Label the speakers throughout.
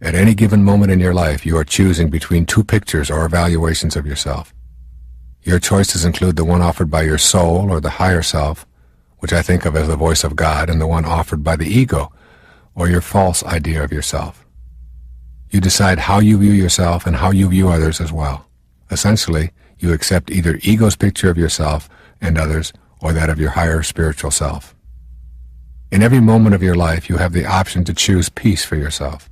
Speaker 1: At any given moment in your life, you are choosing between two pictures or evaluations of yourself. Your choices include the one offered by your soul or the higher self, which I think of as the voice of God, and the one offered by the ego, or your false idea of yourself. You decide how you view yourself and how you view others as well. Essentially, you accept either ego's picture of yourself and others or that of your higher spiritual self. In every moment of your life, you have the option to choose peace for yourself.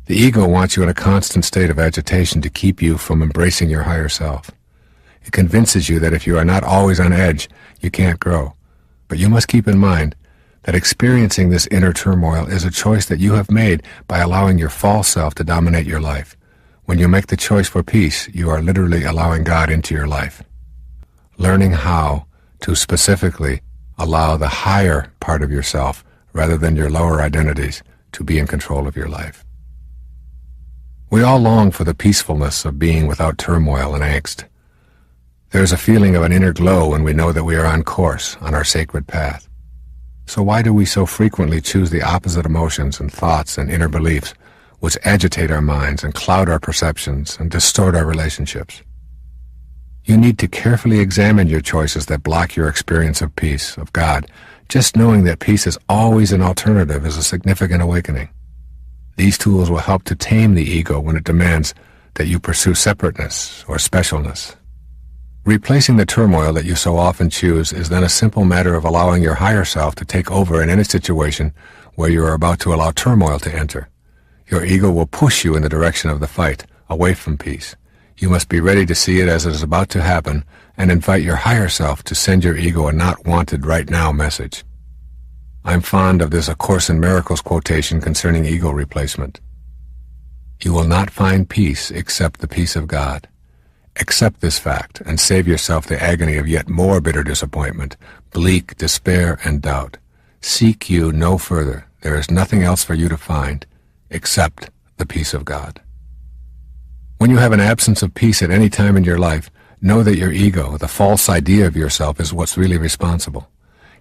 Speaker 1: The ego wants you in a constant state of agitation to keep you from embracing your higher self. It convinces you that if you are not always on edge, you can't grow. But you must keep in mind that experiencing this inner turmoil is a choice that you have made by allowing your false self to dominate your life. When you make the choice for peace, you are literally allowing God into your life. Learning how to specifically allow the higher part of yourself, rather than your lower identities, to be in control of your life. We all long for the peacefulness of being without turmoil and angst. There is a feeling of an inner glow when we know that we are on course, on our sacred path. So why do we so frequently choose the opposite emotions and thoughts and inner beliefs which agitate our minds and cloud our perceptions and distort our relationships? You need to carefully examine your choices that block your experience of peace, of God. Just knowing that peace is always an alternative is a significant awakening. These tools will help to tame the ego when it demands that you pursue separateness or specialness. Replacing the turmoil that you so often choose is then a simple matter of allowing your higher self to take over in any situation where you are about to allow turmoil to enter. Your ego will push you in the direction of the fight, away from peace. You must be ready to see it as it is about to happen and invite your higher self to send your ego a not wanted right now message. I'm fond of this A Course in Miracles quotation concerning ego replacement. You will not find peace except the peace of God. Accept this fact and save yourself the agony of yet more bitter disappointment, bleak despair and doubt. Seek you no further. There is nothing else for you to find except the peace of God. When you have an absence of peace at any time in your life, know that your ego, the false idea of yourself, is what's really responsible.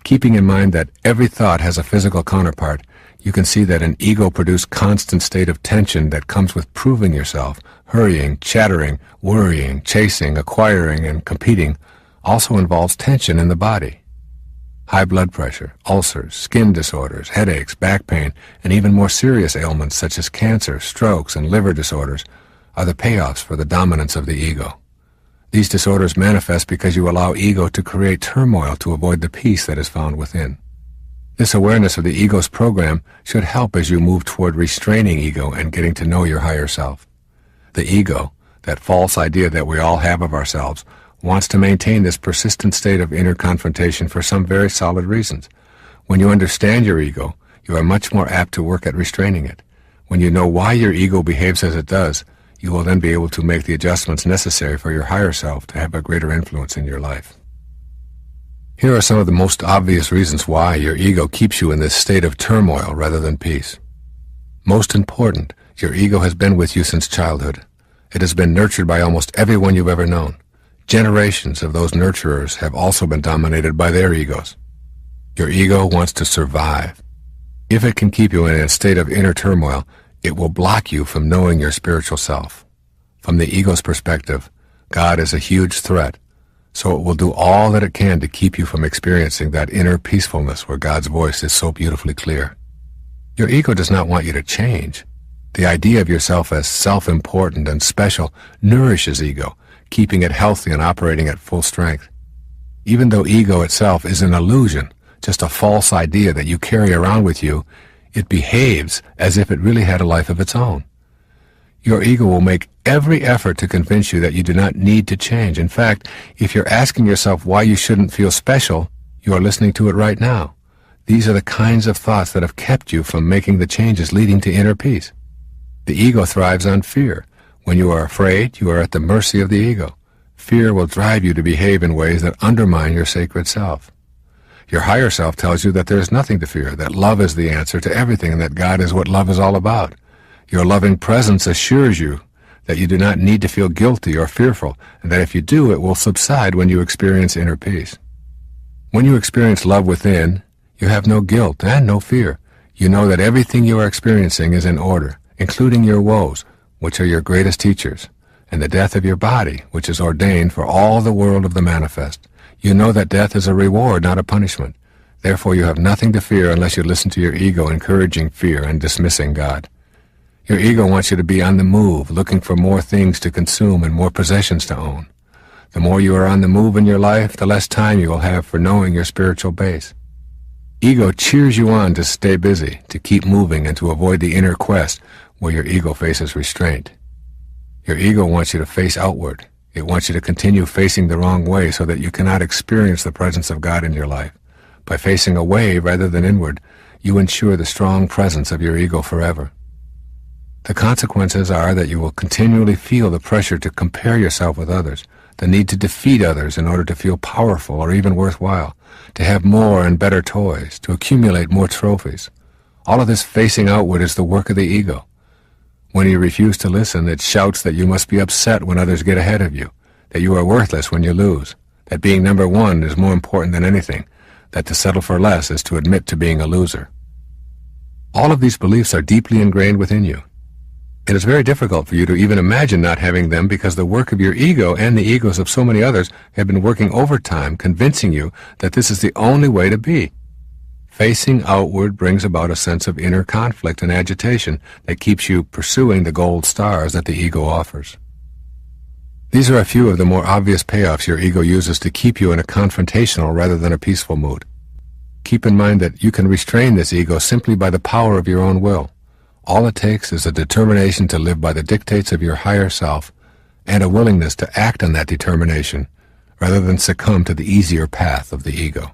Speaker 1: Keeping in mind that every thought has a physical counterpart, you can see that an ego-produced constant state of tension that comes with proving yourself, hurrying, chattering, worrying, chasing, acquiring, and competing also involves tension in the body. High blood pressure, ulcers, skin disorders, headaches, back pain, and even more serious ailments such as cancer, strokes, and liver disorders are the payoffs for the dominance of the ego. These disorders manifest because you allow ego to create turmoil to avoid the peace that is found within. This awareness of the ego's program should help as you move toward restraining ego and getting to know your higher self. The ego, that false idea that we all have of ourselves, wants to maintain this persistent state of inner confrontation for some very solid reasons. When you understand your ego, you are much more apt to work at restraining it. When you know why your ego behaves as it does, you will then be able to make the adjustments necessary for your higher self to have a greater influence in your life. Here are some of the most obvious reasons why your ego keeps you in this state of turmoil rather than peace. Most important, your ego has been with you since childhood. It has been nurtured by almost everyone you've ever known. Generations of those nurturers have also been dominated by their egos. Your ego wants to survive. If it can keep you in a state of inner turmoil, it will block you from knowing your spiritual self. From the ego's perspective, God is a huge threat, so it will do all that it can to keep you from experiencing that inner peacefulness where God's voice is so beautifully clear. Your ego does not want you to change. The idea of yourself as self-important and special nourishes ego, keeping it healthy and operating at full strength. Even though ego itself is an illusion, just a false idea that you carry around with you, it behaves as if it really had a life of its own. Your ego will make every effort to convince you that you do not need to change. In fact, if you're asking yourself why you shouldn't feel special, you are listening to it right now. These are the kinds of thoughts that have kept you from making the changes leading to inner peace. The ego thrives on fear. When you are afraid, you are at the mercy of the ego. Fear will drive you to behave in ways that undermine your sacred self. Your higher self tells you that there is nothing to fear, that love is the answer to everything, and that God is what love is all about. Your loving presence assures you that you do not need to feel guilty or fearful, and that if you do, it will subside when you experience inner peace. When you experience love within, you have no guilt and no fear. You know that everything you are experiencing is in order, including your woes, which are your greatest teachers, and the death of your body, which is ordained for all the world of the manifest. You know that death is a reward, not a punishment. Therefore you have nothing to fear unless you listen to your ego encouraging fear and dismissing God. Your ego wants you to be on the move, looking for more things to consume and more possessions to own. The more you are on the move in your life, the less time you will have for knowing your spiritual base. Ego cheers you on to stay busy, to keep moving, and to avoid the inner quest where your ego faces restraint. Your ego wants you to face outward. It wants you to continue facing the wrong way so that you cannot experience the presence of God in your life. By facing away rather than inward, you ensure the strong presence of your ego forever. The consequences are that you will continually feel the pressure to compare yourself with others, the need to defeat others in order to feel powerful or even worthwhile, to have more and better toys, to accumulate more trophies. All of this facing outward is the work of the ego. When you refuse to listen, it shouts that you must be upset when others get ahead of you, that you are worthless when you lose, that being number one is more important than anything, that to settle for less is to admit to being a loser. All of these beliefs are deeply ingrained within you. It is very difficult for you to even imagine not having them because the work of your ego and the egos of so many others have been working overtime, convincing you that this is the only way to be. Facing outward brings about a sense of inner conflict and agitation that keeps you pursuing the gold stars that the ego offers. These are a few of the more obvious payoffs your ego uses to keep you in a confrontational rather than a peaceful mood. Keep in mind that you can restrain this ego simply by the power of your own will. All it takes is a determination to live by the dictates of your higher self and a willingness to act on that determination rather than succumb to the easier path of the ego.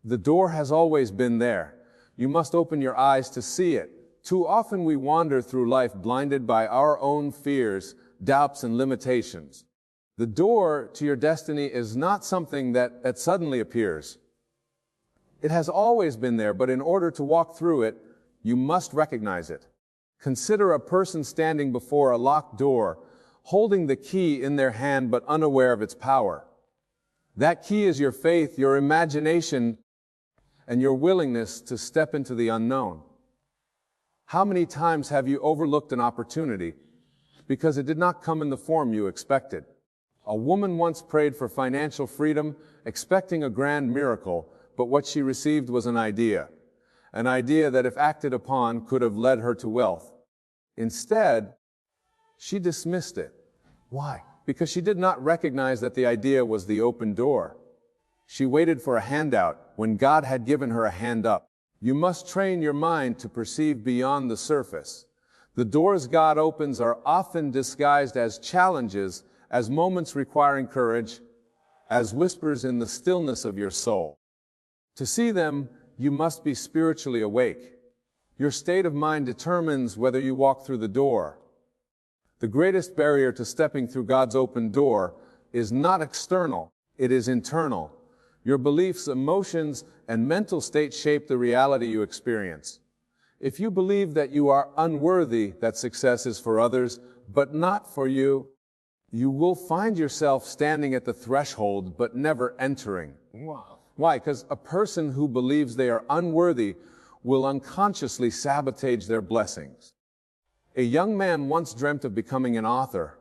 Speaker 2: The door has always been there. You must open your eyes to see it. Too often we wander through life blinded by our own fears, doubts, and limitations. The door to your destiny is not something that suddenly appears. It has always been there, but in order to walk through it, you must recognize it. Consider a person standing before a locked door, holding the key in their hand but unaware of its power. That key is your faith, your imagination, and your willingness to step into the unknown. How many times have you overlooked an opportunity because it did not come in the form you expected? A woman once prayed for financial freedom, expecting a grand miracle, but what she received was an idea that if acted upon could have led her to wealth. Instead, she dismissed it. Why? Because she did not recognize that the idea was the open door. She waited for a handout when God had given her a hand up. You must train your mind to perceive beyond the surface. The doors God opens are often disguised as challenges, as moments requiring courage, as whispers in the stillness of your soul. To see them, you must be spiritually awake. Your state of mind determines whether you walk through the door. The greatest barrier to stepping through God's open door is not external, it is internal. Your beliefs, emotions, and mental state shape the reality you experience. If you believe that you are unworthy, that success is for others, but not for you, you will find yourself standing at the threshold but never entering. Wow. Why? Because a person who believes they are unworthy will unconsciously sabotage their blessings. A young man once dreamt of becoming an author.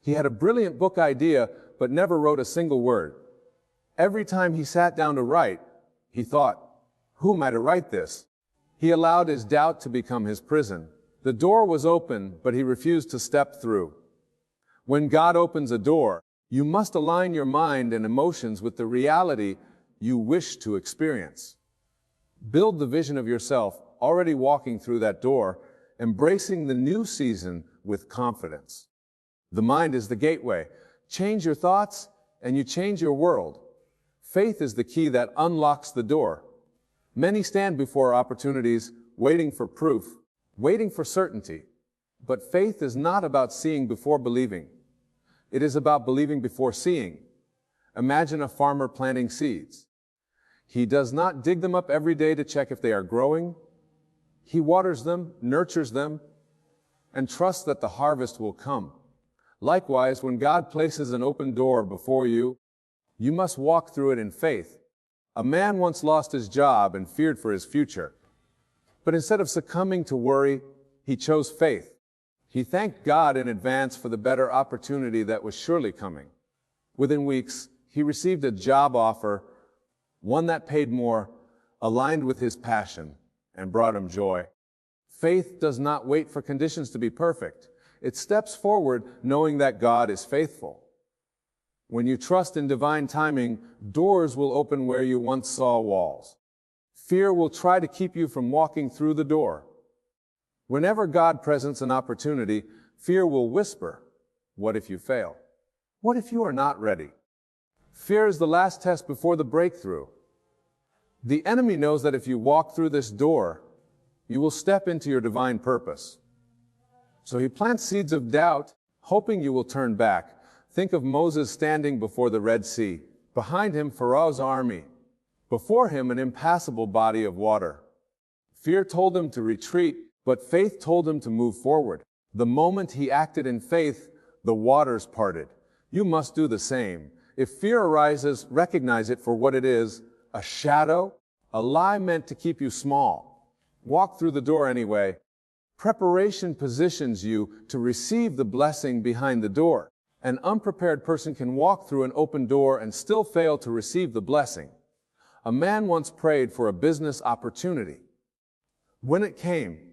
Speaker 2: He had a brilliant book idea, but never wrote a single word. Every time he sat down to write, he thought, "Who am I to write this?" He allowed his doubt to become his prison. The door was open, but he refused to step through. When God opens a door, you must align your mind and emotions with the reality you wish to experience. Build the vision of yourself already walking through that door, embracing the new season with confidence. The mind is the gateway. Change your thoughts, and you change your world. Faith is the key that unlocks the door. Many stand before opportunities, waiting for proof, waiting for certainty. But faith is not about seeing before believing. It is about believing before seeing. Imagine a farmer planting seeds. He does not dig them up every day to check if they are growing. He waters them, nurtures them, and trusts that the harvest will come. Likewise, when God places an open door before you, you must walk through it in faith. A man once lost his job and feared for his future. But instead of succumbing to worry, he chose faith. He thanked God in advance for the better opportunity that was surely coming. Within weeks, he received a job offer, one that paid more, aligned with his passion, and brought him joy. Faith does not wait for conditions to be perfect. It steps forward knowing that God is faithful. When you trust in divine timing, doors will open where you once saw walls. Fear will try to keep you from walking through the door. Whenever God presents an opportunity, fear will whisper, "What if you fail? What if you are not ready?" Fear is the last test before the breakthrough. The enemy knows that if you walk through this door, you will step into your divine purpose. So he plants seeds of doubt, hoping you will turn back. Think of Moses standing before the Red Sea. Behind him, Pharaoh's army. Before him, an impassable body of water. Fear told him to retreat, but faith told him to move forward. The moment he acted in faith, the waters parted. You must do the same. If fear arises, recognize it for what it is, a shadow, a lie meant to keep you small. Walk through the door anyway. Preparation positions you to receive the blessing behind the door. An unprepared person can walk through an open door and still fail to receive the blessing. A man once prayed for a business opportunity. When it came,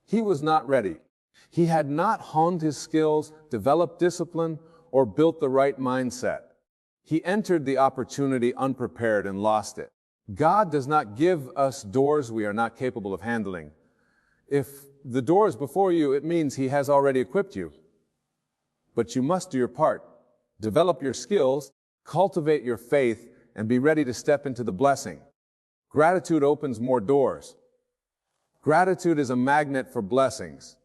Speaker 2: he was not ready. He had not honed his skills, developed discipline, or built the right mindset. He entered the opportunity unprepared and lost it. God does not give us doors we are not capable of handling. If the door is before you, it means He has already equipped you. But you must do your part. Develop your skills, cultivate your faith, and be ready to step into the blessing. Gratitude opens more doors. Gratitude is a magnet for blessings.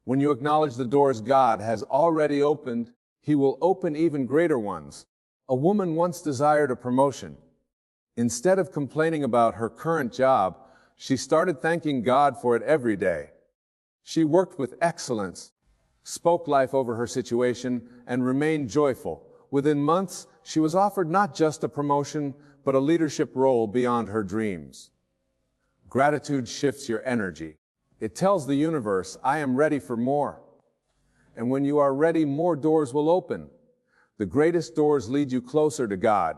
Speaker 2: When you acknowledge the doors God has already opened, He will open even greater ones. A woman once desired a promotion. Instead of complaining about her current job, she started thanking God for it every day. She worked with excellence, spoke life over her situation, and remained joyful. Within months, she was offered not just a promotion, but a leadership role beyond her dreams. Gratitude shifts your energy. It tells the universe, I am ready for more. And when you are ready, more doors will open. The greatest doors lead you closer to God.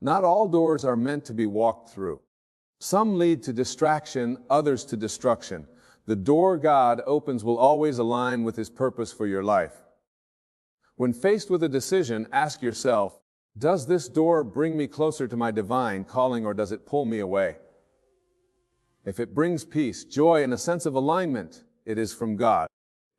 Speaker 2: Not all doors are meant to be walked through. Some lead to distraction, others to destruction. The door God opens will always align with His purpose for your life. When faced with a decision, ask yourself, does this door bring me closer to my divine calling, or does it pull me away? If it brings peace, joy, and a sense of alignment, it is from God.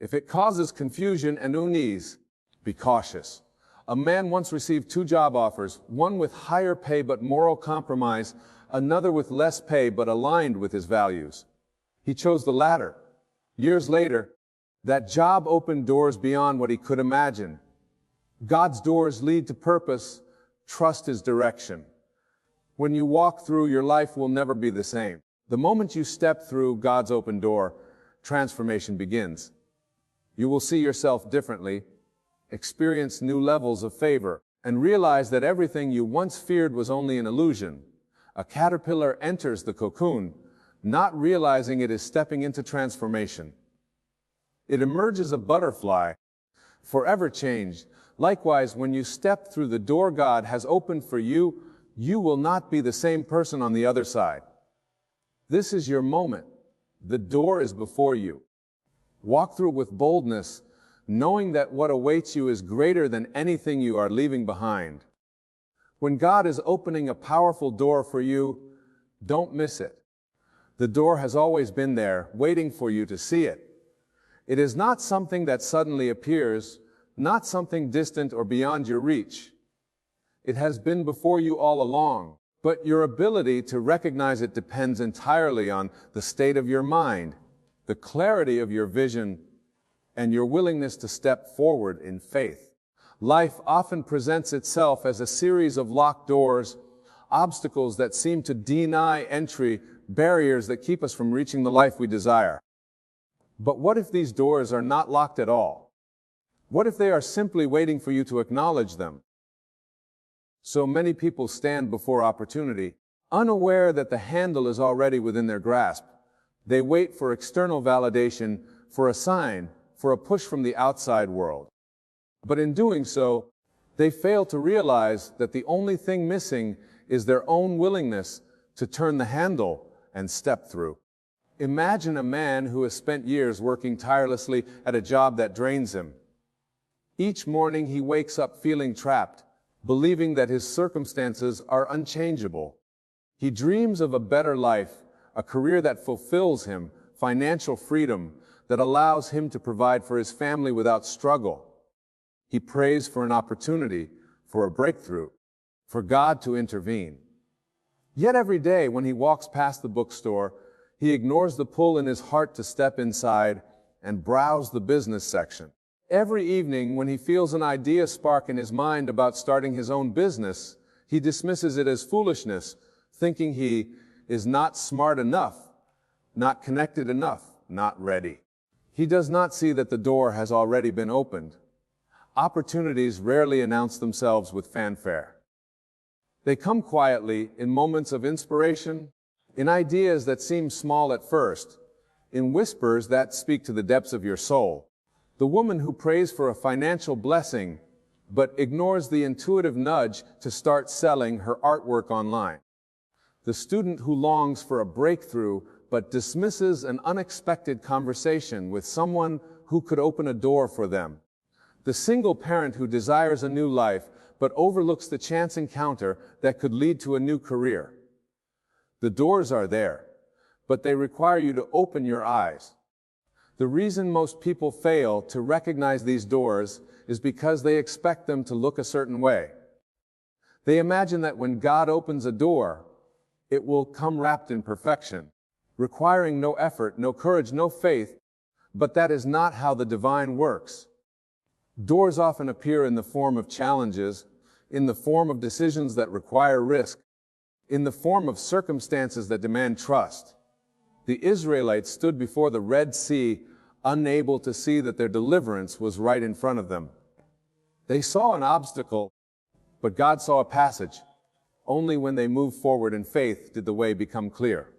Speaker 2: If it causes confusion and unease, be cautious. A man once received 2 job offers, one with higher pay but moral compromise, another with less pay but aligned with his values. He chose the latter. Years later, that job opened doors beyond what he could imagine. God's doors lead to purpose. Trust His direction. When you walk through, your life will never be the same. The moment you step through God's open door, transformation begins. You will see yourself differently, experience new levels of favor, and realize that everything you once feared was only an illusion. A caterpillar enters the cocoon, not realizing it is stepping into transformation. It emerges a butterfly, forever changed. Likewise, when you step through the door God has opened for you, you will not be the same person on the other side. This is your moment. The door is before you. Walk through it with boldness, knowing that what awaits you is greater than anything you are leaving behind. When God is opening a powerful door for you, don't miss it. The door has always been there, waiting for you to see it. It is not something that suddenly appears, not something distant or beyond your reach. It has been before you all along, but your ability to recognize it depends entirely on the state of your mind, the clarity of your vision, and your willingness to step forward in faith. Life often presents itself as a series of locked doors, obstacles that seem to deny entry, barriers that keep us from reaching the life we desire. But what if these doors are not locked at all? What if they are simply waiting for you to acknowledge them? So many people stand before opportunity, unaware that the handle is already within their grasp. They wait for external validation, for a sign, for a push from the outside world. But in doing so, they fail to realize that the only thing missing is their own willingness to turn the handle and step through. Imagine a man who has spent years working tirelessly at a job that drains him. Each morning he wakes up feeling trapped, believing that his circumstances are unchangeable. He dreams of a better life, a career that fulfills him, financial freedom that allows him to provide for his family without struggle. He prays for an opportunity, for a breakthrough, for God to intervene. Yet every day when he walks past the bookstore, he ignores the pull in his heart to step inside and browse the business section. Every evening when he feels an idea spark in his mind about starting his own business, he dismisses it as foolishness, thinking he is not smart enough, not connected enough, not ready. He does not see that the door has already been opened. Opportunities rarely announce themselves with fanfare. They come quietly in moments of inspiration, in ideas that seem small at first, in whispers that speak to the depths of your soul. The woman who prays for a financial blessing, but ignores the intuitive nudge to start selling her artwork online. The student who longs for a breakthrough, but dismisses an unexpected conversation with someone who could open a door for them. The single parent who desires a new life, but overlooks the chance encounter that could lead to a new career. The doors are there, but they require you to open your eyes. The reason most people fail to recognize these doors is because they expect them to look a certain way. They imagine that when God opens a door, it will come wrapped in perfection, requiring no effort, no courage, no faith, but that is not how the divine works. Doors often appear in the form of challenges, in the form of decisions that require risk, in the form of circumstances that demand trust. The Israelites stood before the Red Sea, unable to see that their deliverance was right in front of them. They saw an obstacle, but God saw a passage. Only when they moved forward in faith did the way become clear.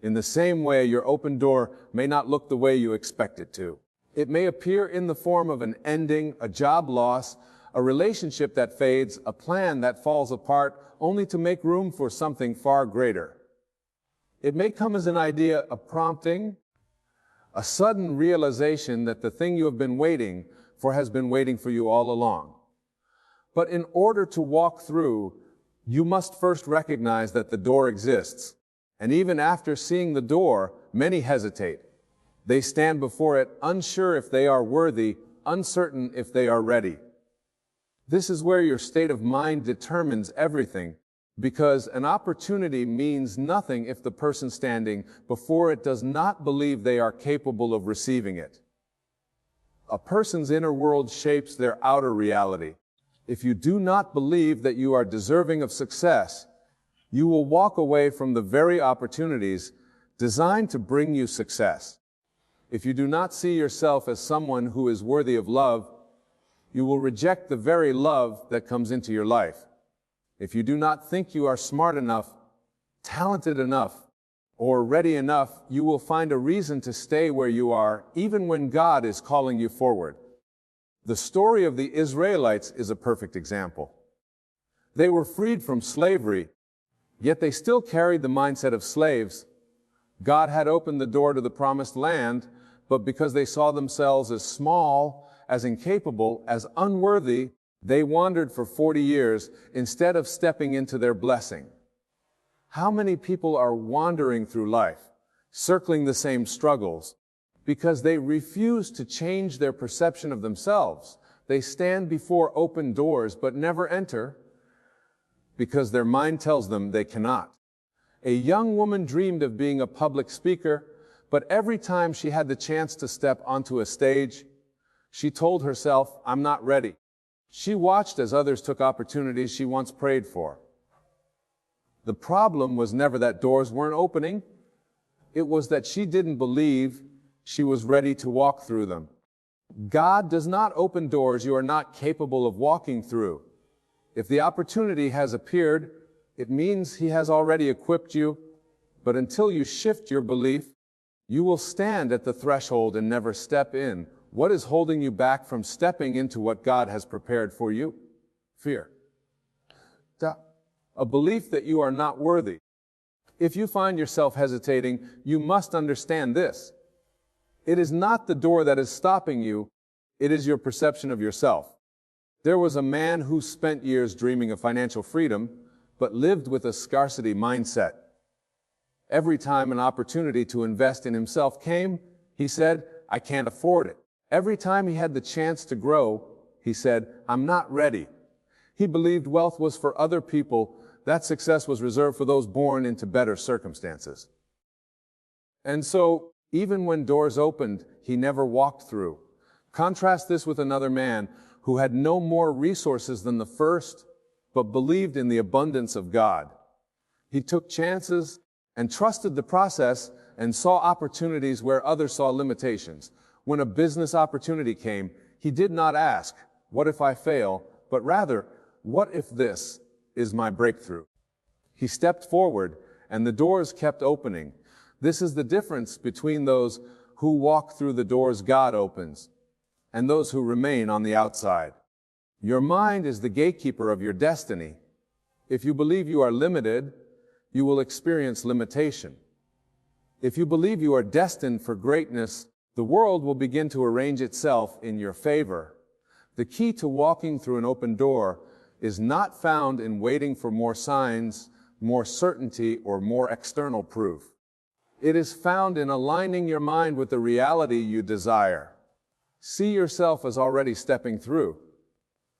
Speaker 2: In the same way, your open door may not look the way you expect it to. It may appear in the form of an ending, a job loss, a relationship that fades, a plan that falls apart, only to make room for something far greater. It may come as an idea, a prompting, a sudden realization that the thing you have been waiting for has been waiting for you all along. But in order to walk through, you must first recognize that the door exists. And even after seeing the door, many hesitate. They stand before it, unsure if they are worthy, uncertain if they are ready. This is where your state of mind determines everything, because an opportunity means nothing if the person standing before it does not believe they are capable of receiving it. A person's inner world shapes their outer reality. If you do not believe that you are deserving of success, you will walk away from the very opportunities designed to bring you success. If you do not see yourself as someone who is worthy of love, you will reject the very love that comes into your life. If you do not think you are smart enough, talented enough, or ready enough, you will find a reason to stay where you are, even when God is calling you forward. The story of the Israelites is a perfect example. They were freed from slavery, yet they still carried the mindset of slaves. God had opened the door to the promised land, but because they saw themselves as small, as incapable, as unworthy, they wandered for 40 years instead of stepping into their blessing. How many people are wandering through life, circling the same struggles, because they refuse to change their perception of themselves? They stand before open doors but never enter because their mind tells them they cannot. A young woman dreamed of being a public speaker, but every time she had the chance to step onto a stage, she told herself, "I'm not ready." She watched as others took opportunities she once prayed for. The problem was never that doors weren't opening. It was that she didn't believe she was ready to walk through them. God does not open doors you are not capable of walking through. If the opportunity has appeared, it means He has already equipped you, But until you shift your belief, you will stand at the threshold and never step in. What is holding you back from stepping into what God has prepared for you? Fear. Doubt. A belief that you are not worthy. If you find yourself hesitating, you must understand this. It is not the door that is stopping you, it is your perception of yourself. There was a man who spent years dreaming of financial freedom, but lived with a scarcity mindset. Every time an opportunity to invest in himself came, he said, I can't afford it. Every time he had the chance to grow, he said, I'm not ready. He believed wealth was for other people, that success was reserved for those born into better circumstances. And so, even when doors opened, he never walked through. Contrast this with another man who had no more resources than the first, but believed in the abundance of God. He took chances and trusted the process and saw opportunities where others saw limitations. When a business opportunity came, he did not ask, what if I fail? But rather, what if this is my breakthrough? He stepped forward and the doors kept opening. This is the difference between those who walk through the doors God opens and those who remain on the outside. Your mind is the gatekeeper of your destiny. If you believe you are limited, you will experience limitation. If you believe you are destined for greatness, the world will begin to arrange itself in your favor. The key to walking through an open door is not found in waiting for more signs, more certainty, or more external proof. It is found in aligning your mind with the reality you desire. See yourself as already stepping through.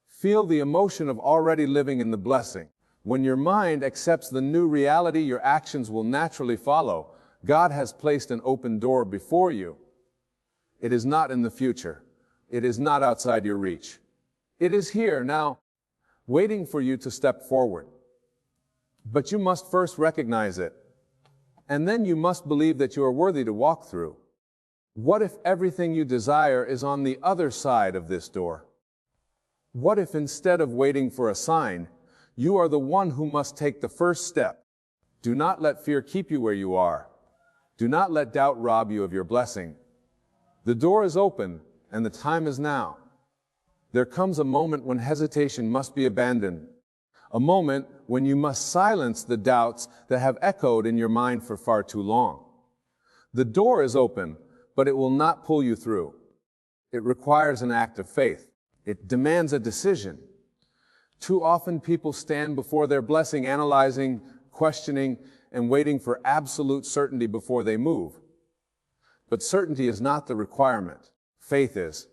Speaker 2: Feel the emotion of already living in the blessing. When your mind accepts the new reality, your actions will naturally follow. God has placed an open door before you. It is not in the future. It is not outside your reach. It is here now, waiting for you to step forward. But you must first recognize it. And then you must believe that you are worthy to walk through. What if everything you desire is on the other side of this door? What if instead of waiting for a sign, you are the one who must take the first step? Do not let fear keep you where you are. Do not let doubt rob you of your blessing. The door is open, and the time is now. There comes a moment when hesitation must be abandoned. A moment when you must silence the doubts that have echoed in your mind for far too long. The door is open, but it will not pull you through. It requires an act of faith. It demands a decision. Too often people stand before their blessing analyzing, questioning, and waiting for absolute certainty before they move. But certainty is not the requirement. Faith is.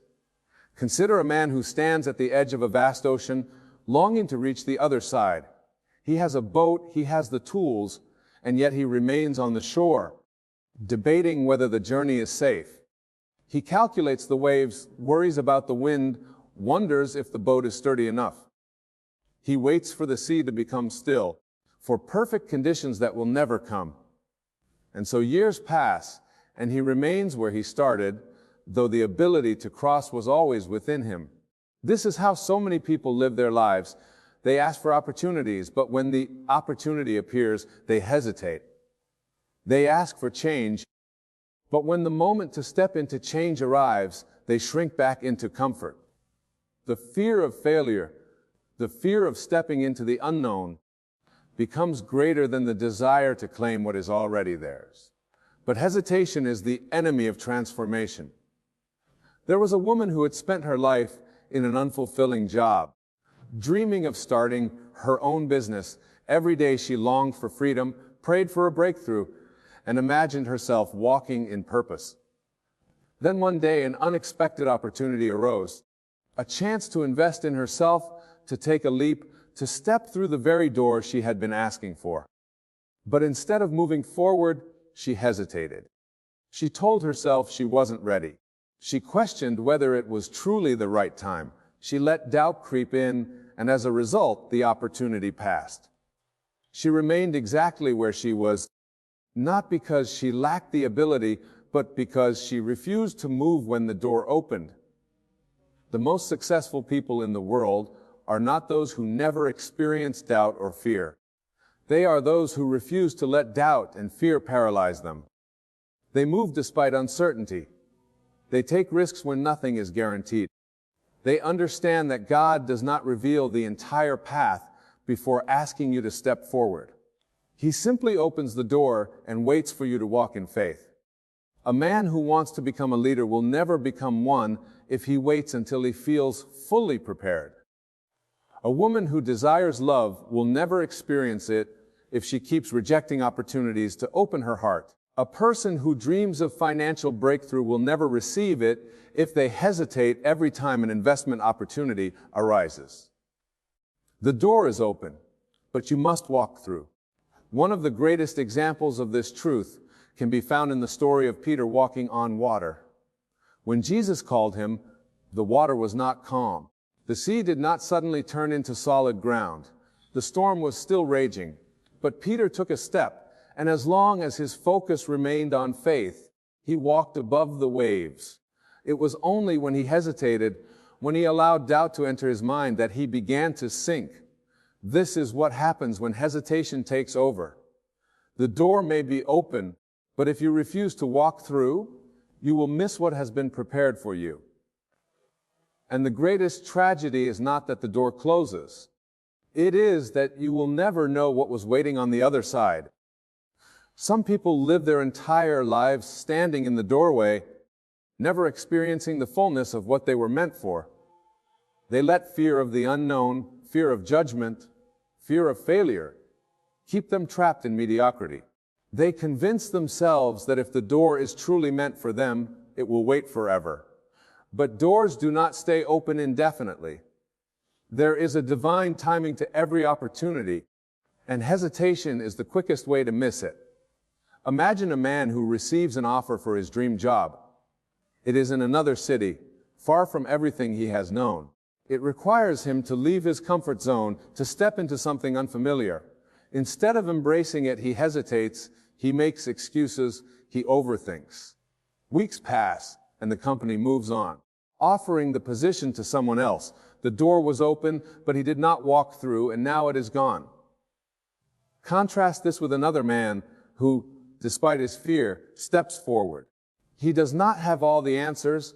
Speaker 2: Consider a man who stands at the edge of a vast ocean, longing to reach the other side. He has a boat, he has the tools, and yet he remains on the shore, debating whether the journey is safe. He calculates the waves, worries about the wind, wonders if the boat is sturdy enough. He waits for the sea to become still, for perfect conditions that will never come. And so years pass, and he remains where he started, though the ability to cross was always within him. This is how so many people live their lives. They ask for opportunities, but when the opportunity appears, they hesitate. They ask for change, but when the moment to step into change arrives, they shrink back into comfort. The fear of failure, the fear of stepping into the unknown, becomes greater than the desire to claim what is already theirs. But hesitation is the enemy of transformation. There was a woman who had spent her life in an unfulfilling job, dreaming of starting her own business. Every day she longed for freedom, prayed for a breakthrough, and imagined herself walking in purpose. Then one day an unexpected opportunity arose, a chance to invest in herself, to take a leap, to step through the very door she had been asking for. But instead of moving forward, she hesitated. She told herself she wasn't ready. She questioned whether it was truly the right time. She let doubt creep in, and as a result, the opportunity passed. She remained exactly where she was, not because she lacked the ability, but because she refused to move when the door opened. The most successful people in the world are not those who never experienced doubt or fear. They are those who refuse to let doubt and fear paralyze them. They move despite uncertainty. They take risks when nothing is guaranteed. They understand that God does not reveal the entire path before asking you to step forward. He simply opens the door and waits for you to walk in faith. A man who wants to become a leader will never become one if he waits until he feels fully prepared. A woman who desires love will never experience it if she keeps rejecting opportunities to open her heart. A person who dreams of financial breakthrough will never receive it if they hesitate every time an investment opportunity arises. The door is open, but you must walk through. One of the greatest examples of this truth can be found in the story of Peter walking on water. When Jesus called him, the water was not calm. The sea did not suddenly turn into solid ground. The storm was still raging, but Peter took a step. And as long as his focus remained on faith, he walked above the waves. It was only when he hesitated, when he allowed doubt to enter his mind, that he began to sink. This is what happens when hesitation takes over. The door may be open, but if you refuse to walk through, you will miss what has been prepared for you. And the greatest tragedy is not that the door closes. It is that you will never know what was waiting on the other side. Some people live their entire lives standing in the doorway, never experiencing the fullness of what they were meant for. They let fear of the unknown, fear of judgment, fear of failure, keep them trapped in mediocrity. They convince themselves that if the door is truly meant for them, it will wait forever. But doors do not stay open indefinitely. There is a divine timing to every opportunity, and hesitation is the quickest way to miss it. Imagine a man who receives an offer for his dream job. It is in another city, far from everything he has known. It requires him to leave his comfort zone, to step into something unfamiliar. Instead of embracing it, he hesitates, he makes excuses, he overthinks. Weeks pass, and the company moves on, offering the position to someone else. The door was open, but he did not walk through, and now it is gone. Contrast this with another man who, despite his fear, steps forward. He does not have all the answers,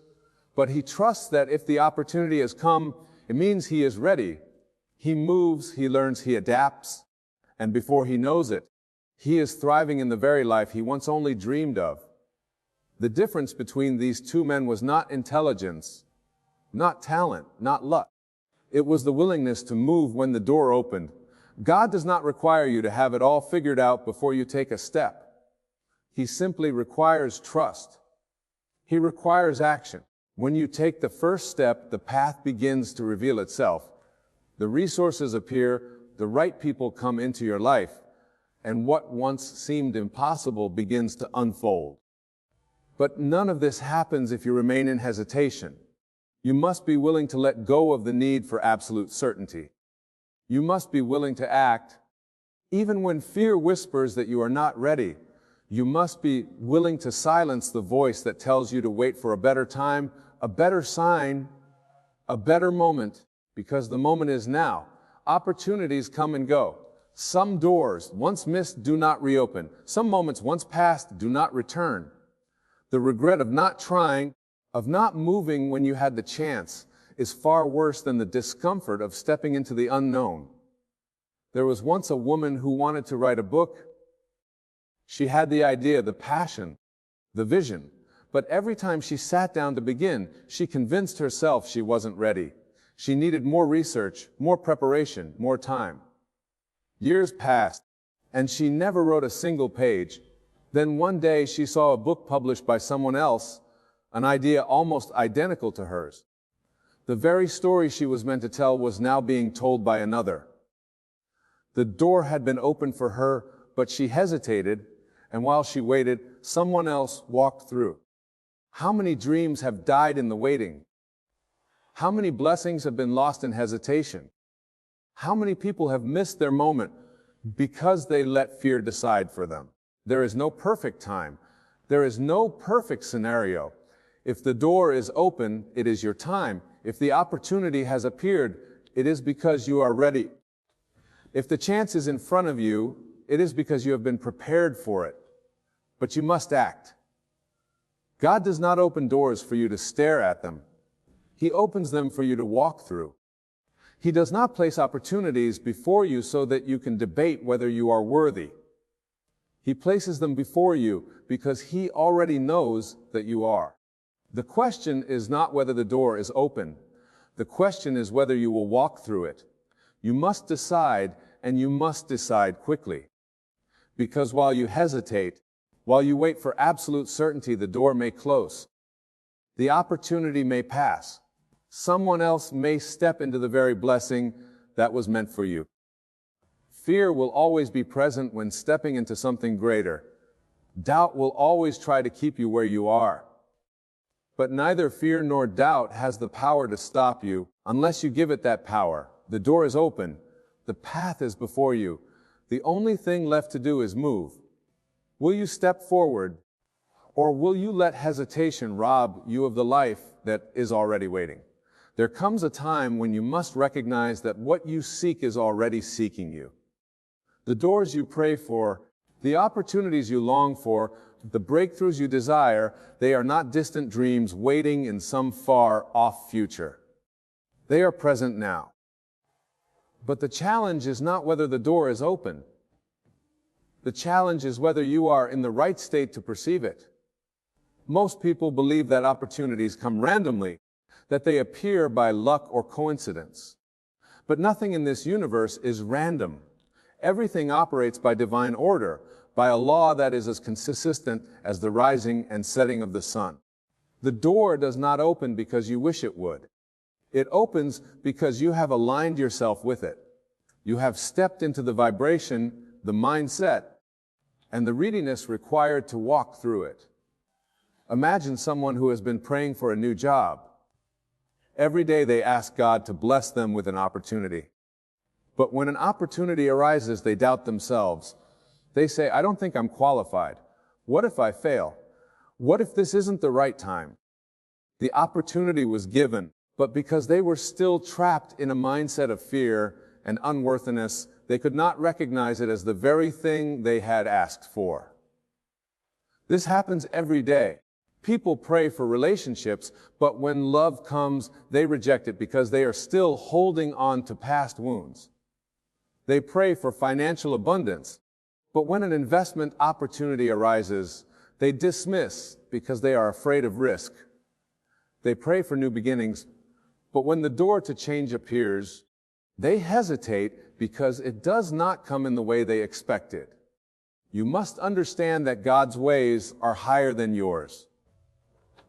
Speaker 2: but he trusts that if the opportunity has come, it means he is ready. He moves, he learns, he adapts, and before he knows it, he is thriving in the very life he once only dreamed of. The difference between these two men was not intelligence, not talent, not luck. It was the willingness to move when the door opened. God does not require you to have it all figured out before you take a step. He simply requires trust. He requires action. When you take the first step, the path begins to reveal itself. The resources appear, the right people come into your life, and what once seemed impossible begins to unfold. But none of this happens if you remain in hesitation. You must be willing to let go of the need for absolute certainty. You must be willing to act, even when fear whispers that you are not ready. You must be willing to silence the voice that tells you to wait for a better time, a better sign, a better moment, because the moment is now. Opportunities come and go. Some doors, once missed, do not reopen. Some moments, once passed, do not return. The regret of not trying, of not moving when you had the chance, is far worse than the discomfort of stepping into the unknown. There was once a woman who wanted to write a book. She had the idea, the passion, the vision, but every time she sat down to begin, she convinced herself she wasn't ready. She needed more research, more preparation, more time. Years passed, and she never wrote a single page. Then one day she saw a book published by someone else, an idea almost identical to hers. The very story she was meant to tell was now being told by another. The door had been opened for her, but she hesitated, and while she waited, someone else walked through. How many dreams have died in the waiting? How many blessings have been lost in hesitation? How many people have missed their moment because they let fear decide for them? There is no perfect time. There is no perfect scenario. If the door is open, it is your time. If the opportunity has appeared, it is because you are ready. If the chance is in front of you, it is because you have been prepared for it. But you must act. God does not open doors for you to stare at them. He opens them for you to walk through. He does not place opportunities before you so that you can debate whether you are worthy. He places them before you because He already knows that you are. The question is not whether the door is open. The question is whether you will walk through it. You must decide, and you must decide quickly. Because while you hesitate, while you wait for absolute certainty, the door may close. The opportunity may pass. Someone else may step into the very blessing that was meant for you. Fear will always be present when stepping into something greater. Doubt will always try to keep you where you are. But neither fear nor doubt has the power to stop you unless you give it that power. The door is open. The path is before you. The only thing left to do is move. Will you step forward, or will you let hesitation rob you of the life that is already waiting? There comes a time when you must recognize that what you seek is already seeking you. The doors you pray for, the opportunities you long for, the breakthroughs you desire, they are not distant dreams waiting in some far-off future. They are present now. But the challenge is not whether the door is open. The challenge is whether you are in the right state to perceive it. Most people believe that opportunities come randomly, that they appear by luck or coincidence. But nothing in this universe is random. Everything operates by divine order, by a law that is as consistent as the rising and setting of the sun. The door does not open because you wish it would. It opens because you have aligned yourself with it. You have stepped into the vibration, the mindset, and the readiness required to walk through it. Imagine someone who has been praying for a new job. Every day they ask God to bless them with an opportunity. But when an opportunity arises, they doubt themselves. They say, I don't think I'm qualified. What if I fail? What if this isn't the right time? The opportunity was given, but because they were still trapped in a mindset of fear and unworthiness, they could not recognize it as the very thing they had asked for. This happens every day. People pray for relationships, but when love comes, they reject it because they are still holding on to past wounds. They pray for financial abundance, but when an investment opportunity arises, they dismiss because they are afraid of risk. They pray for new beginnings, but when the door to change appears, they hesitate because it does not come in the way they expected. You must understand that God's ways are higher than yours.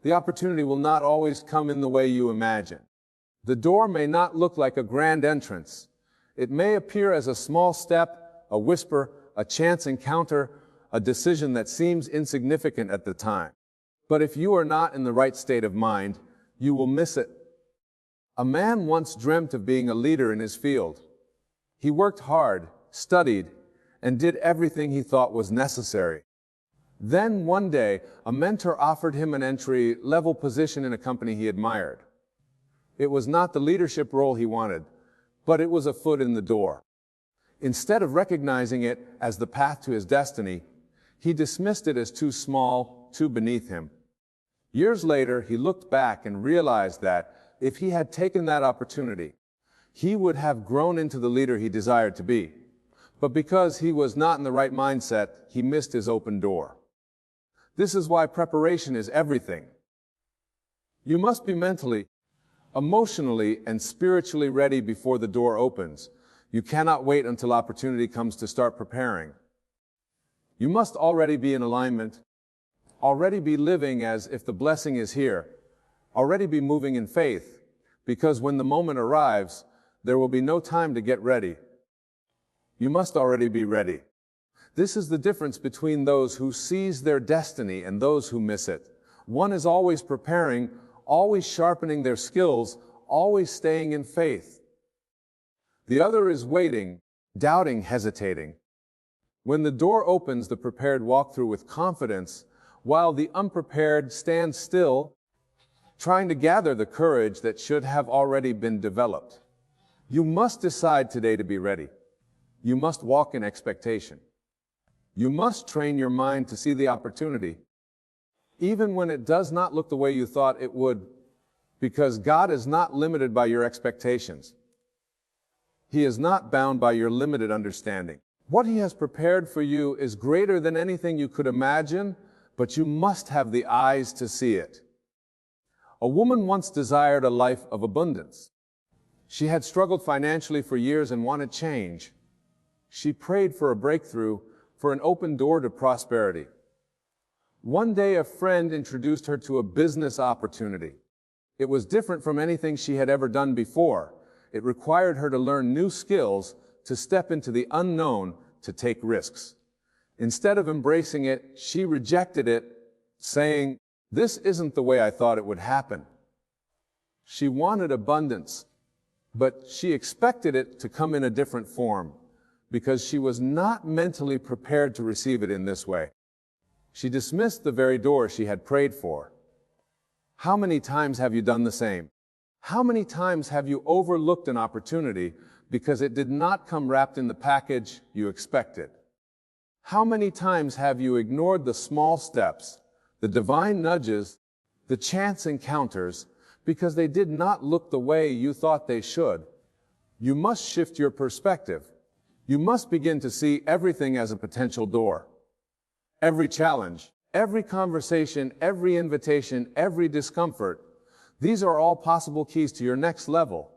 Speaker 2: The opportunity will not always come in the way you imagine. The door may not look like a grand entrance. It may appear as a small step, a whisper, a chance encounter, a decision that seems insignificant at the time. But if you are not in the right state of mind, you will miss it. A man once dreamt of being a leader in his field. He worked hard, studied, and did everything he thought was necessary. Then one day, a mentor offered him an entry-level position in a company he admired. It was not the leadership role he wanted, but it was a foot in the door. Instead of recognizing it as the path to his destiny, he dismissed it as too small, too beneath him. Years later, he looked back and realized that if he had taken that opportunity, he would have grown into the leader he desired to be. But because he was not in the right mindset, he missed his open door. This is why preparation is everything. You must be mentally, emotionally, and spiritually ready before the door opens. You cannot wait until opportunity comes to start preparing. You must already be in alignment, already be living as if the blessing is here, already be moving in faith, because when the moment arrives, there will be no time to get ready. You must already be ready. This is the difference between those who seize their destiny and those who miss it. One is always preparing, always sharpening their skills, always staying in faith. The other is waiting, doubting, hesitating. When the door opens, the prepared walk through with confidence, while the unprepared stand still, trying to gather the courage that should have already been developed. You must decide today to be ready. You must walk in expectation. You must train your mind to see the opportunity, even when it does not look the way you thought it would, because God is not limited by your expectations. He is not bound by your limited understanding. What He has prepared for you is greater than anything you could imagine, but you must have the eyes to see it. A woman once desired a life of abundance. She had struggled financially for years and wanted change. She prayed for a breakthrough, for an open door to prosperity. One day, a friend introduced her to a business opportunity. It was different from anything she had ever done before. It required her to learn new skills, to step into the unknown, to take risks. Instead of embracing it, she rejected it, saying, "This isn't the way I thought it would happen." She wanted abundance, but she expected it to come in a different form, because she was not mentally prepared to receive it in this way. She dismissed the very door she had prayed for. How many times have you done the same? How many times have you overlooked an opportunity because it did not come wrapped in the package you expected? How many times have you ignored the small steps, the divine nudges, the chance encounters, because they did not look the way you thought they should? You must shift your perspective. You must begin to see everything as a potential door. Every challenge, every conversation, every invitation, every discomfort, these are all possible keys to your next level.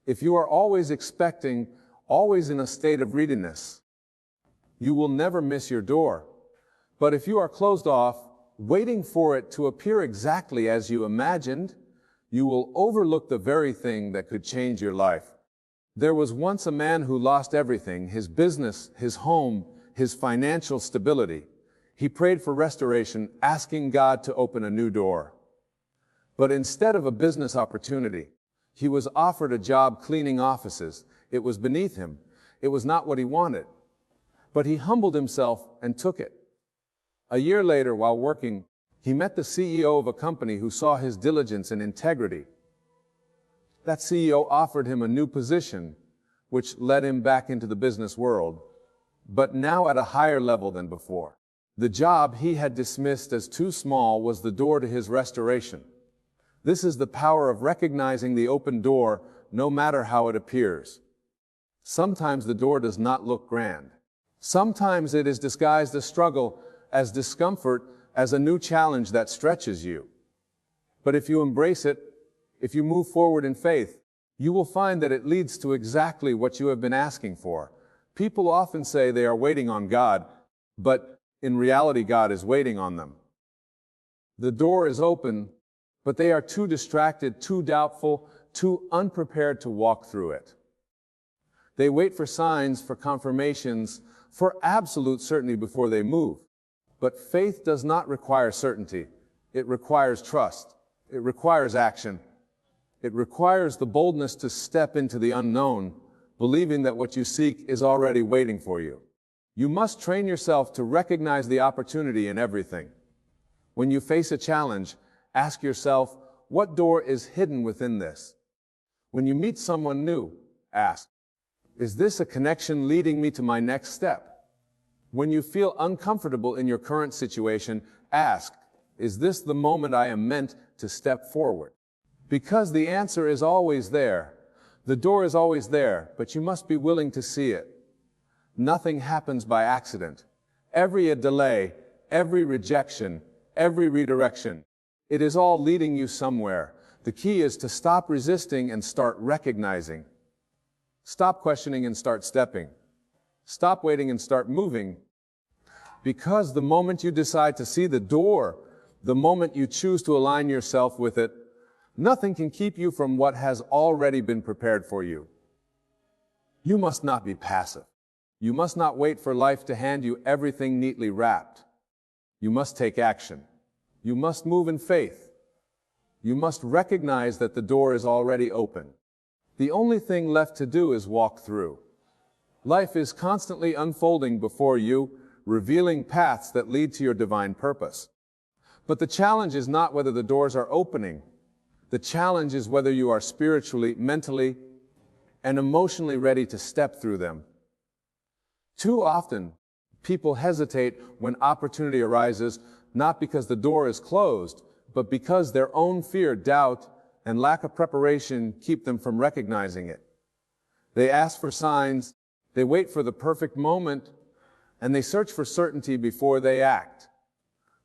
Speaker 2: If you are always expecting, always in a state of readiness, you will never miss your door. But if you are closed off, waiting for it to appear exactly as you imagined, you will overlook the very thing that could change your life. There was once a man who lost everything, his business, his home, his financial stability. He prayed for restoration, asking God to open a new door. But instead of a business opportunity, he was offered a job cleaning offices. It was beneath him. It was not what he wanted. But he humbled himself and took it. A year later, while working, he met the CEO of a company who saw his diligence and integrity. That CEO offered him a new position, which led him back into the business world, but now at a higher level than before. The job he had dismissed as too small was the door to his restoration. This is the power of recognizing the open door, no matter how it appears. Sometimes the door does not look grand. Sometimes it is disguised as struggle, as discomfort, as a new challenge that stretches you. But if you embrace it, if you move forward in faith, you will find that it leads to exactly what you have been asking for. People often say they are waiting on God, but in reality, God is waiting on them. The door is open, but they are too distracted, too doubtful, too unprepared to walk through it. They wait for signs, for confirmations, for absolute certainty before they move. But faith does not require certainty. It requires trust. It requires action. It requires the boldness to step into the unknown, believing that what you seek is already waiting for you. You must train yourself to recognize the opportunity in everything. When you face a challenge, ask yourself, what door is hidden within this? When you meet someone new, ask, is this a connection leading me to my next step? When you feel uncomfortable in your current situation, ask, is this the moment I am meant to step forward? Because the answer is always there. The door is always there, but you must be willing to see it. Nothing happens by accident. Every delay, every rejection, every redirection, it is all leading you somewhere. The key is to stop resisting and start recognizing. Stop questioning and start stepping. Stop waiting and start moving. Because the moment you decide to see the door, the moment you choose to align yourself with it, nothing can keep you from what has already been prepared for you. You must not be passive. You must not wait for life to hand you everything neatly wrapped. You must take action. You must move in faith. You must recognize that the door is already open. The only thing left to do is walk through. Life is constantly unfolding before you, revealing paths that lead to your divine purpose. But the challenge is not whether the doors are opening. The challenge is whether you are spiritually, mentally, and emotionally ready to step through them. Too often, people hesitate when opportunity arises, not because the door is closed, but because their own fear, doubt, and lack of preparation keep them from recognizing it. They ask for signs, they wait for the perfect moment, and they search for certainty before they act.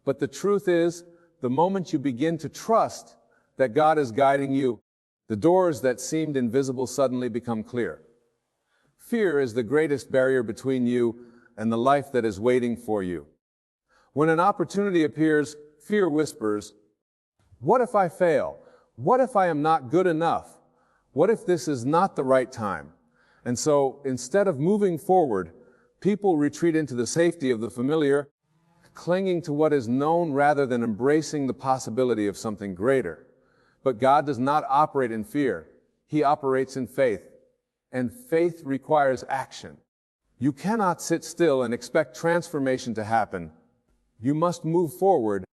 Speaker 2: But the truth is, the moment you begin to trust that God is guiding you, the doors that seemed invisible suddenly become clear. Fear is the greatest barrier between you and the life that is waiting for you. When an opportunity appears, fear whispers, "What if I fail? What if I am not good enough? What if this is not the right time?" And so, instead of moving forward, people retreat into the safety of the familiar, clinging to what is known rather than embracing the possibility of something greater. But God does not operate in fear. He operates in faith. And faith requires action. You cannot sit still and expect transformation to happen. You must move forward,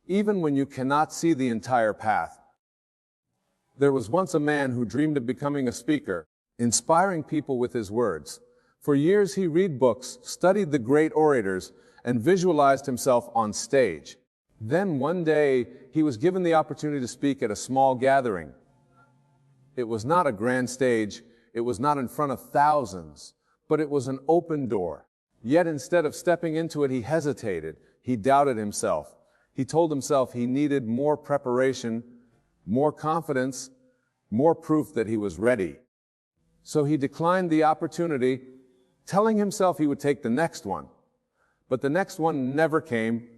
Speaker 2: even when you cannot see the entire path. There was once a man who dreamed of becoming a speaker, inspiring people with his words. For years he read books, studied the great orators, and visualized himself on stage. Then one day, he was given the opportunity to speak at a small gathering. It was not a grand stage, it was not in front of thousands, but it was an open door. Yet instead of stepping into it, he hesitated. He doubted himself. He told himself he needed more preparation, more confidence, more proof that he was ready. So he declined the opportunity, telling himself he would take the next one. But the next one never came.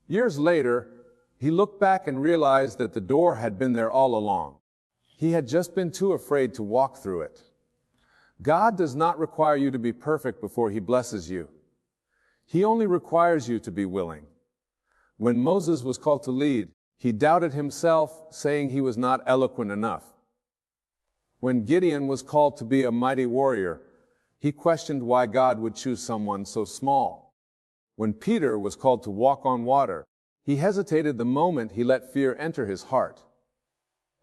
Speaker 2: Years later, he looked back and realized that the door had been there all along. He had just been too afraid to walk through it. God does not require you to be perfect before He blesses you. He only requires you to be willing. When Moses was called to lead, he doubted himself, saying he was not eloquent enough. When Gideon was called to be a mighty warrior, he questioned why God would choose someone so small. When Peter was called to walk on water, he hesitated the moment he let fear enter his heart.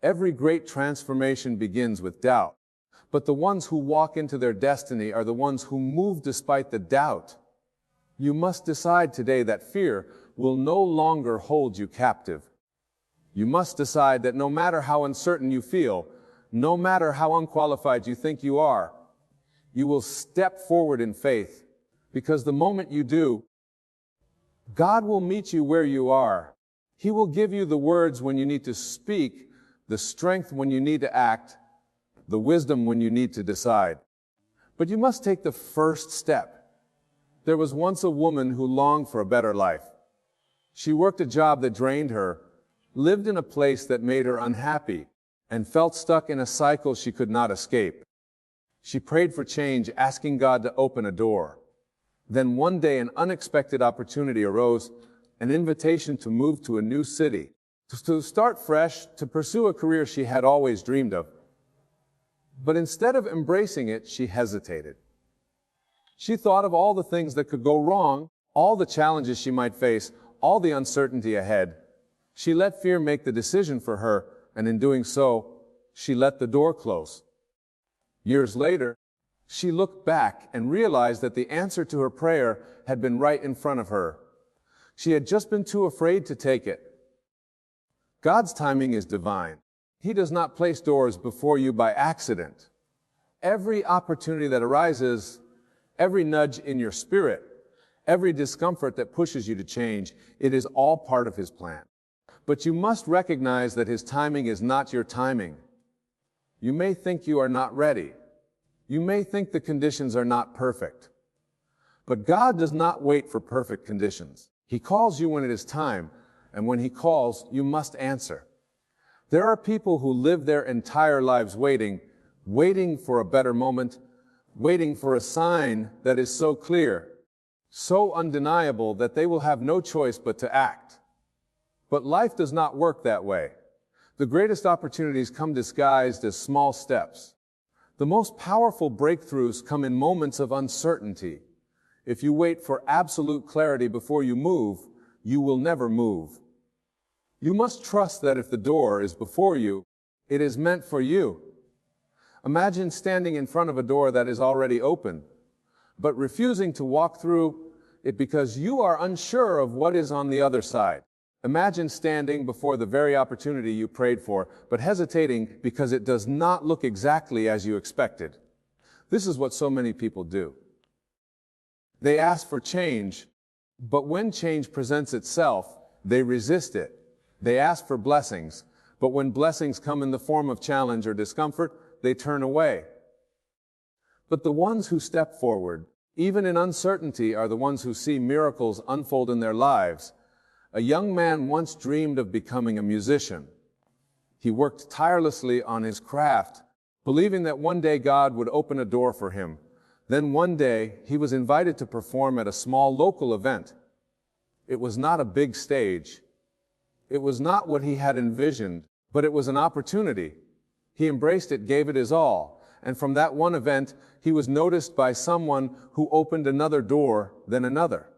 Speaker 2: Every great transformation begins with doubt, but the ones who walk into their destiny are the ones who move despite the doubt. You must decide today that fear will no longer hold you captive. You must decide that no matter how uncertain you feel, no matter how unqualified you think you are, you will step forward in faith, because the moment you do, God will meet you where you are. He will give you the words when you need to speak, the strength when you need to act, the wisdom when you need to decide. But you must take the first step. There was once a woman who longed for a better life. She worked a job that drained her, lived in a place that made her unhappy, and felt stuck in a cycle she could not escape. She prayed for change, asking God to open a door. Then one day an unexpected opportunity arose, an invitation to move to a new city, to start fresh, to pursue a career she had always dreamed of. But instead of embracing it, she hesitated. She thought of all the things that could go wrong, all the challenges she might face, all the uncertainty ahead. She let fear make the decision for her, and in doing so, she let the door close. Years later, she looked back and realized that the answer to her prayer had been right in front of her. She had just been too afraid to take it. God's timing is divine. He does not place doors before you by accident. Every opportunity that arises, every nudge in your spirit, every discomfort that pushes you to change, it is all part of His plan. But you must recognize that His timing is not your timing. You may think you are not ready. You may think the conditions are not perfect. But God does not wait for perfect conditions. He calls you when it is time, and when He calls, you must answer. There are people who live their entire lives waiting for a better moment, waiting for a sign that is so clear, so undeniable that they will have no choice but to act. But life does not work that way. The greatest opportunities come disguised as small steps. The most powerful breakthroughs come in moments of uncertainty. If you wait for absolute clarity before you move, you will never move. You must trust that if the door is before you, it is meant for you. Imagine standing in front of a door that is already open, but refusing to walk through it because you are unsure of what is on the other side. Imagine standing before the very opportunity you prayed for, but hesitating because it does not look exactly as you expected. This is what so many people do. They ask for change, but when change presents itself, they resist it. They ask for blessings, but when blessings come in the form of challenge or discomfort, they turn away. But the ones who step forward, even in uncertainty, are the ones who see miracles unfold in their lives. A young man once dreamed of becoming a musician. He worked tirelessly on his craft, believing that one day God would open a door for him. Then one day, he was invited to perform at a small local event. It was not a big stage. It was not what he had envisioned, but it was an opportunity. He embraced it, gave it his all, and from that one event, he was noticed by someone who opened another door, then another.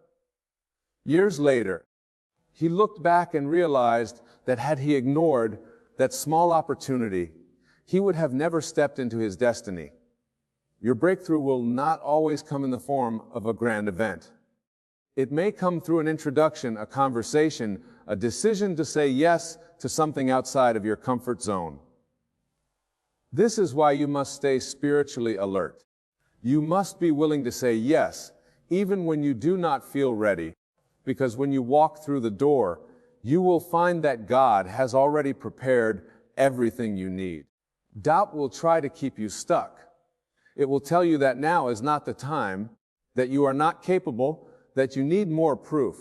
Speaker 2: Years later, he looked back and realized that had he ignored that small opportunity, he would have never stepped into his destiny. Your breakthrough will not always come in the form of a grand event. It may come through an introduction, a conversation, a decision to say yes to something outside of your comfort zone. This is why you must stay spiritually alert. You must be willing to say yes, even when you do not feel ready, because when you walk through the door, you will find that God has already prepared everything you need. Doubt will try to keep you stuck. It will tell you that now is not the time, that you are not capable, that you need more proof.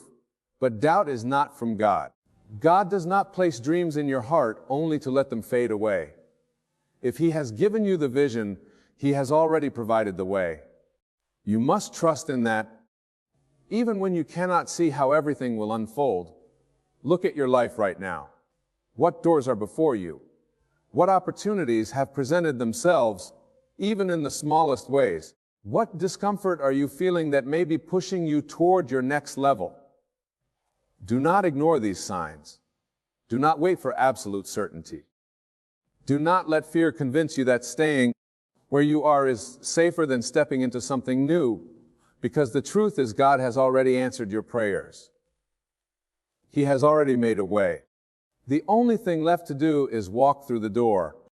Speaker 2: But doubt is not from God. God does not place dreams in your heart only to let them fade away. If He has given you the vision, He has already provided the way. You must trust in that. Even when you cannot see how everything will unfold, look at your life right now. What doors are before you? What opportunities have presented themselves, even in the smallest ways? What discomfort are you feeling that may be pushing you toward your next level? Do not ignore these signs. Do not wait for absolute certainty. Do not let fear convince you that staying where you are is safer than stepping into something new, because the truth is God has already answered your prayers. He has already made a way. The only thing left to do is walk through the door,